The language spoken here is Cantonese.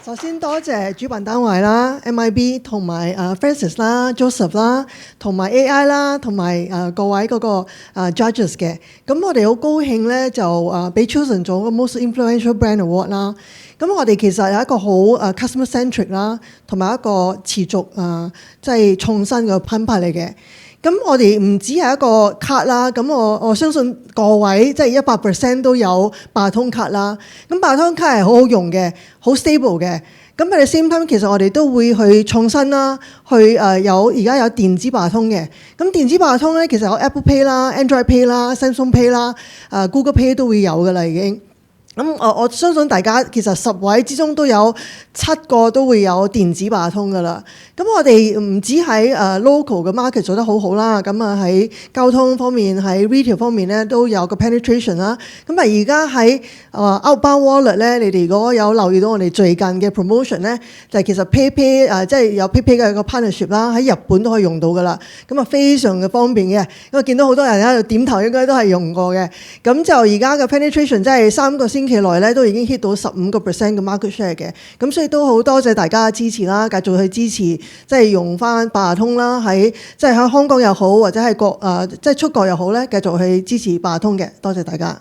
首先多謝主辦單位啦 ，MIB 同埋Francis 啦、Joseph 啦，同埋 AI 啦，同埋各位嗰個judges 嘅。咁我哋好高興咧，就俾 Chosen 做個 Most Influential Brand Award 啦。咁我哋其實有一個好customer centric 啦，同埋一個持續即係創新嘅品牌嚟嘅。咁我哋唔止係一個卡啦，咁我相信各位即係100% 都有八通卡啦。咁八通卡係好好用嘅，好 stable 嘅。咁喺 the same time 其實我哋都會去創新啦，去有而家有電子八通嘅。咁電子八通咧，其實有 Apple Pay 啦、Android Pay 啦、Samsung Pay 啦、Google Pay 都會有噶啦已經。咁我相信大家其實10位之中都有7個都會有電子八通噶啦。咁我哋唔止喺local 嘅 market 做得好好啦，咁喺交通方面、喺 retail 方面咧都有個 penetration 啦。咁而家喺outbound wallet 咧，你哋如果有留意到我哋最近嘅 promotion 咧，就係其實 PayPay 即係有 PayPay 嘅一個 partnership 啦，喺日本都可以用到噶啦。咁非常嘅方便嘅，因為見到好多人喺度點頭，應該都係用過嘅。咁就而家嘅 penetration 即係3個星期內咧都已經 hit 到15% 嘅 market share 嘅。咁所以都好多謝大家嘅支持啦，繼續去支持，即係用翻八達通啦，喺即係喺香港又好，或者係即係出國又好咧，繼續去支持八達通嘅。多謝大家。